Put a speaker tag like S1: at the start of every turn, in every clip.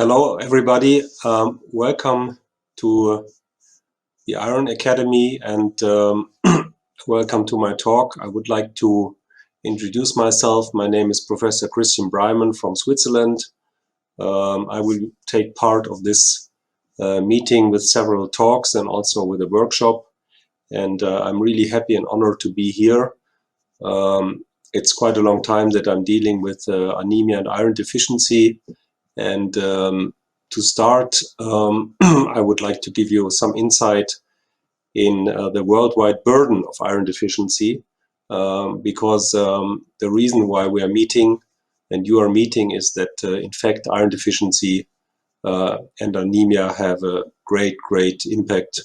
S1: Hello, everybody. Welcome to the Iron Academy and welcome to my talk. I would like to introduce myself. My name is Professor Christian Breymann from Switzerland. I will take part of this meeting with several talks and also with a workshop. And I'm really happy and honored to be here. It's quite a long time that I'm dealing with anemia and iron deficiency. And to start, I would like to give you some insight in the worldwide burden of iron deficiency, because the reason why we are meeting and you are meeting is that, in fact, iron deficiency and anemia have a great impact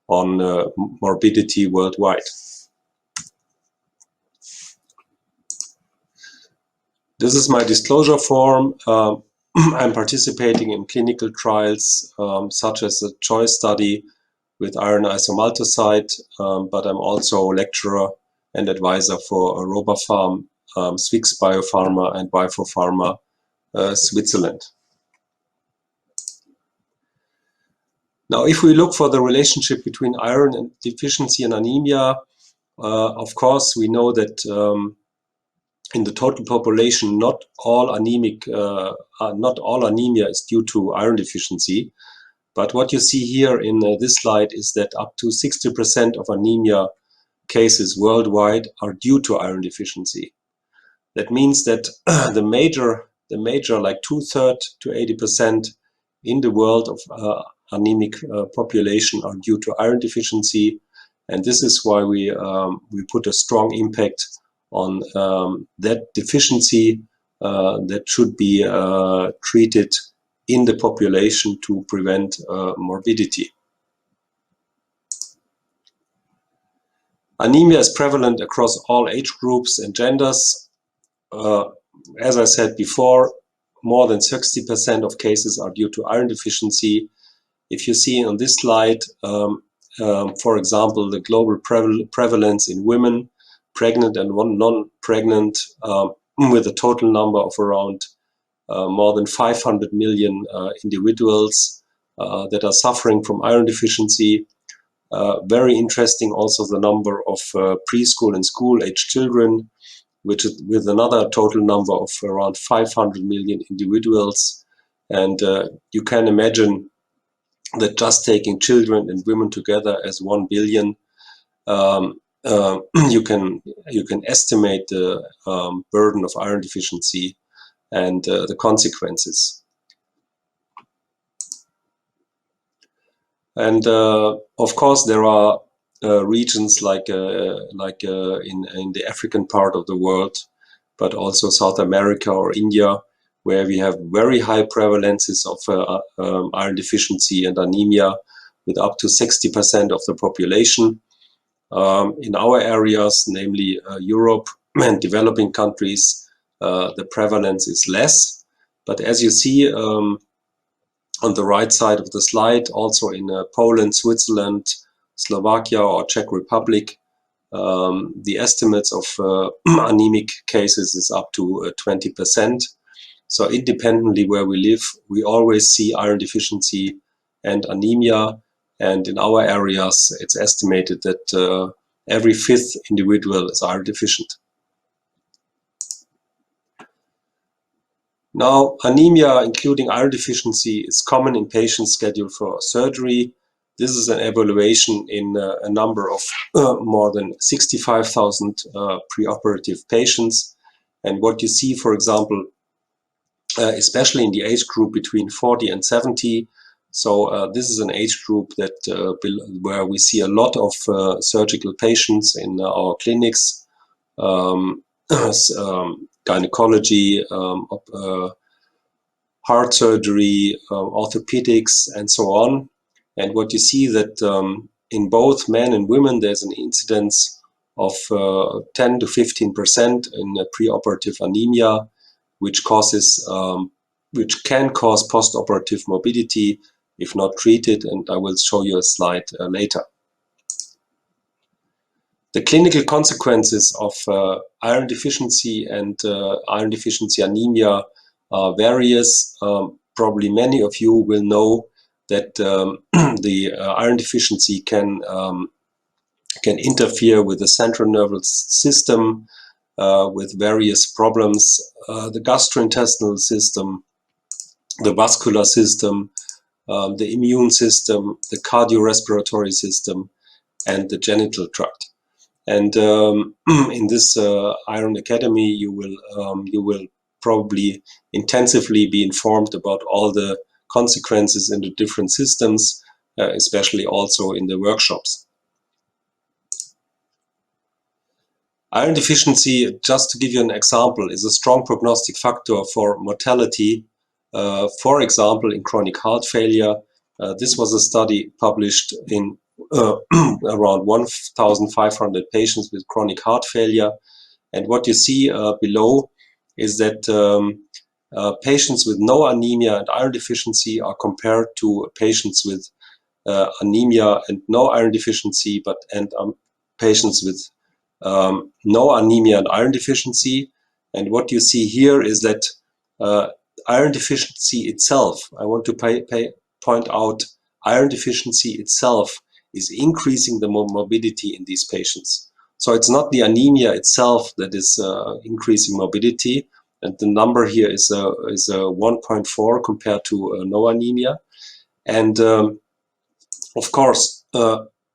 S1: on morbidity worldwide. This is my disclosure form. I'm participating in clinical trials such as the CHOICE study with iron isomaltoside, but I'm also lecturer and advisor for Robafarm, Swix Biopharma and Pharma, Switzerland. Now, if we look for the relationship between iron and deficiency and anemia, of course, we know that in the total population, not all anemia is due to iron deficiency. But what you see here in this slide is that up to 60% of anemia cases worldwide are due to iron deficiency. That means that the major, like 2/3 to 80% in the world of anemic population are due to iron deficiency, and this is why we put a strong impact on that deficiency that should be treated in the population to prevent morbidity. Anemia is prevalent across all age groups and genders. As I said before, more than 60% of cases are due to iron deficiency. If you see on this slide, for example, the global prevalence in women, pregnant and non-pregnant, with a total number of around more than 500 million individuals that are suffering from iron deficiency. Very interesting also the number of preschool and school-age children, which is with another total number of around 500 million individuals. And you can imagine that just taking children and women together as 1 billion, you can estimate the burden of iron deficiency and the consequences. And of course, there are regions like in the African part of the world, but also South America or India, where we have very high prevalences of iron deficiency and anemia, with up to 60% of the population. In our areas, namely Europe and developing countries, the prevalence is less. But as you see on the right side of the slide, also in Poland, Switzerland, Slovakia or Czech Republic, the estimates of anemic cases is up to 20%. So independently where we live, we always see iron deficiency and anemia. And in our areas, it's estimated that every 5th individual is iron deficient. Now, anemia, including iron deficiency, is common in patients scheduled for surgery. This is an evaluation in a number of more than 65,000 preoperative patients. And what you see, for example, especially in the age group between 40 and 70, so this is an age group that where we see a lot of surgical patients in our clinics, gynecology, heart surgery, orthopedics, and so on. And what you see that in both men and women, there's an incidence of 10 to 15% in preoperative anemia, which can cause postoperative morbidity if not treated, and I will show you a slide later. The clinical consequences of iron deficiency and iron deficiency anemia are various. probably many of you will know that the iron deficiency can interfere with the central nervous system with various problems, the gastrointestinal system, the vascular system, the immune system, the cardiorespiratory system, and the genital tract. And in this Iron Academy, you will probably intensively be informed about all the consequences in the different systems, especially also in the workshops. Iron deficiency, just to give you an example, is a strong prognostic factor for mortality. For example, in chronic heart failure, this was a study published in around 1,500 patients with chronic heart failure. And what you see below is that patients with no anemia and iron deficiency are compared to patients with anemia and no iron deficiency, and patients with no anemia and iron deficiency. And what you see here is that iron deficiency itself, I want to point out, iron deficiency itself is increasing the morbidity in these patients. So it's not the anemia itself that is increasing morbidity, and the number here is 1.4 compared to no anemia. And of course,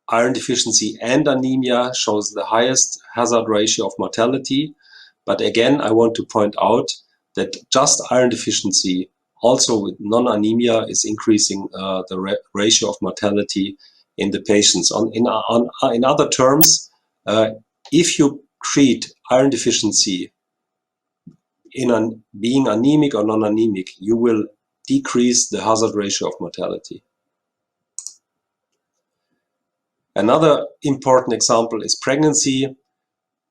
S1: iron deficiency and anemia shows the highest hazard ratio of mortality. But again, I want to point out that just iron deficiency, also with non-anemia, is increasing the ratio of mortality in the patients. In other terms, if you treat iron deficiency in being anemic or non-anemic, you will decrease the hazard ratio of mortality. Another important example is pregnancy.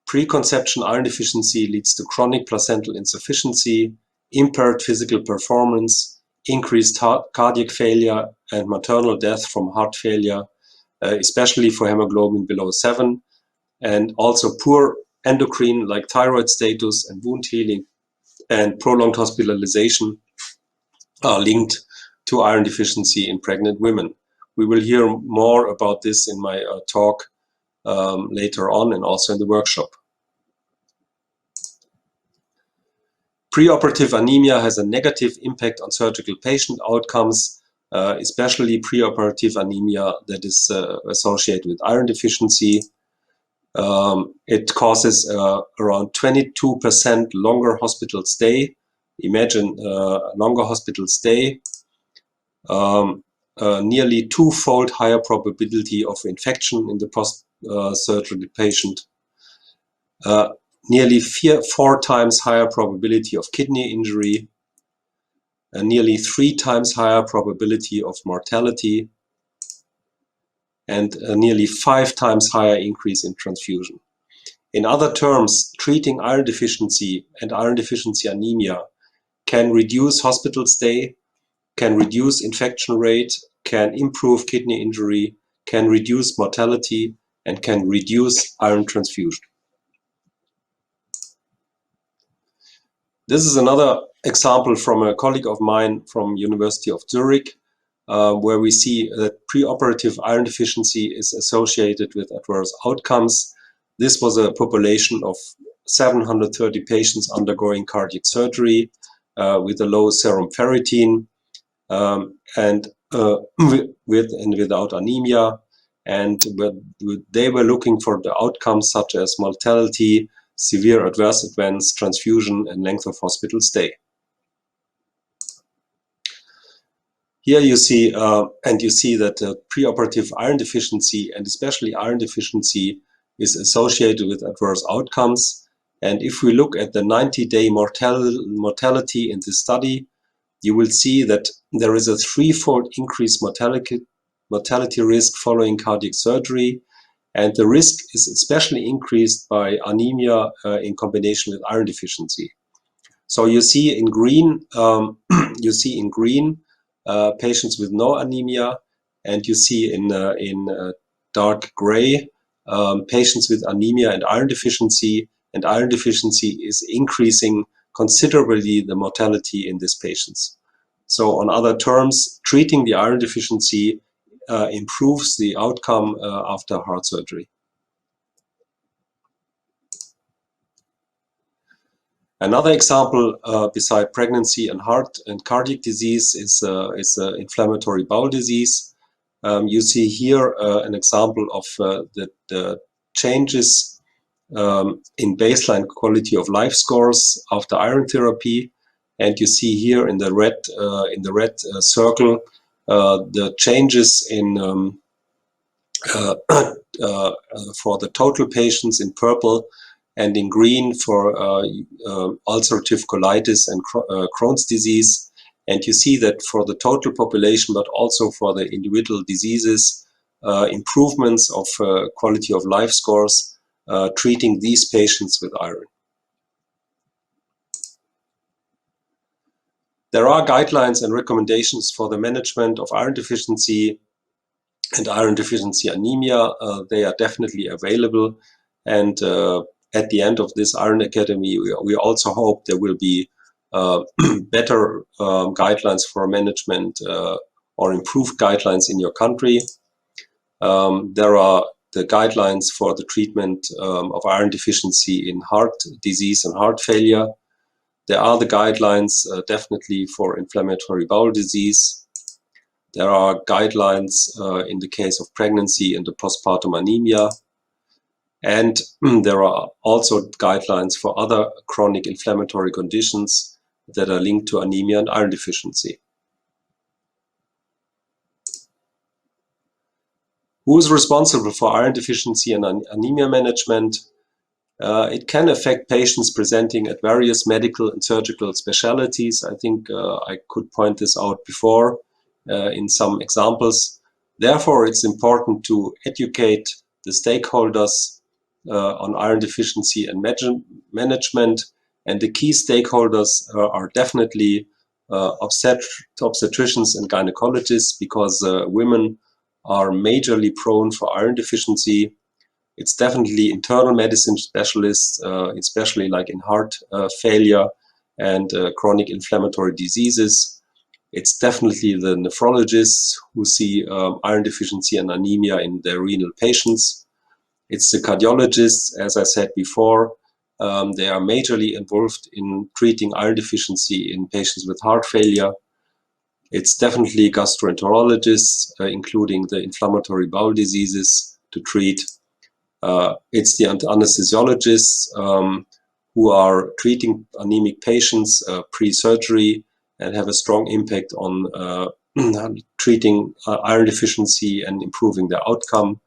S1: Preconception iron deficiency leads to chronic placental insufficiency, impaired physical performance, increased cardiac failure, and maternal death from heart failure, especially for hemoglobin below 7, and also poor endocrine like thyroid status and wound healing and prolonged hospitalization are linked to iron deficiency in pregnant women. We will hear more about this in my talk later on and also in the workshop. Preoperative anemia has a negative impact on surgical patient outcomes, especially preoperative anemia that is associated with iron deficiency. It causes around 22% longer hospital stay. Imagine a longer hospital stay, nearly twofold higher probability of infection in the post-surgical patient, nearly four times higher probability of kidney injury, nearly 3 times higher probability of mortality, and a nearly 5 times higher increase in transfusion. In other terms, treating iron deficiency and iron deficiency anemia can reduce hospital stay, can reduce infection rate, can improve kidney injury, can reduce mortality, and can reduce iron transfusion. This is another example from a colleague of mine from University of Zurich, where we see that preoperative iron deficiency is associated with adverse outcomes. This was a population of 730 patients undergoing cardiac surgery with a low serum ferritin and with and without anemia. And they were looking for the outcomes such as mortality, severe adverse events, transfusion, and length of hospital stay. Here you see, that preoperative iron deficiency, and especially iron deficiency, is associated with adverse outcomes. And if we look at the 90-day mortality in this study, you will see that there is a threefold increased mortality risk following cardiac surgery. And the risk is especially increased by anemia in combination with iron deficiency. So you see in green, patients with no anemia, and you see in dark gray patients with anemia and iron deficiency is increasing considerably the mortality in these patients. So on other terms, treating the iron deficiency improves the outcome after heart surgery. Another example beside pregnancy and heart and cardiac disease is inflammatory bowel disease. You see here an example of the changes in baseline quality of life scores after iron therapy, and you see here in the red circle the changes in for the total patients in purple, and in green for ulcerative colitis and Crohn's disease. And you see that for the total population, but also for the individual diseases, improvements of quality of life scores treating these patients with iron. There are guidelines and recommendations for the management of iron deficiency and iron deficiency anemia. They are definitely available, and at the end of this Iron Academy, we also hope there will be better guidelines for management or improved guidelines in your country. There are the guidelines for the treatment of iron deficiency in heart disease and heart failure. There are the guidelines definitely for inflammatory bowel disease. There are guidelines in the case of pregnancy and the postpartum anemia. And there are also guidelines for other chronic inflammatory conditions that are linked to anemia and iron deficiency. Who is responsible for iron deficiency and anemia management? It can affect patients presenting at various medical and surgical specialties. I think I could point this out before in some examples. Therefore, it's important to educate the stakeholders on iron deficiency and management. And the key stakeholders are definitely obstetricians and gynecologists, because women are majorly prone for iron deficiency. It's definitely internal medicine specialists, especially like in heart failure and chronic inflammatory diseases. It's definitely the nephrologists who see iron deficiency and anemia in their renal patients. It's the cardiologists, as I said before. They are majorly involved in treating iron deficiency in patients with heart failure. It's definitely gastroenterologists, including the inflammatory bowel diseases, to treat. It's the anesthesiologists who are treating anemic patients pre-surgery and have a strong impact on treating iron deficiency and improving their outcome.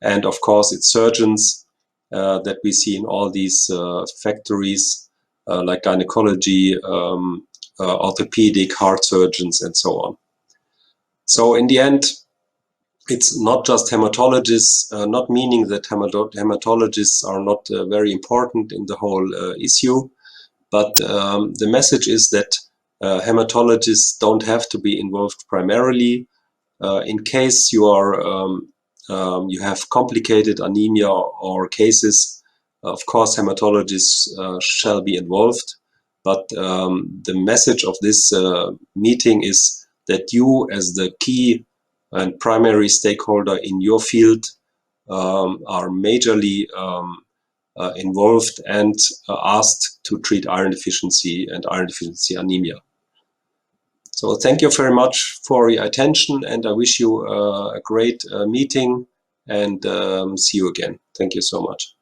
S1: And of course, it's surgeons that we see in all these factories, like gynecology, orthopedic, heart surgeons, and so on. So in the end, it's not just hematologists, not meaning that hematologists are not very important in the whole issue, but the message is that hematologists don't have to be involved primarily. In case you are you have complicated anemia or cases, of course hematologists shall be involved, but the message of this meeting is that you, as the key and primary stakeholder in your field, are majorly involved and asked to treat iron deficiency and iron deficiency anemia. So thank you very much for your attention, and I wish you a great meeting, and see you again. Thank you so much.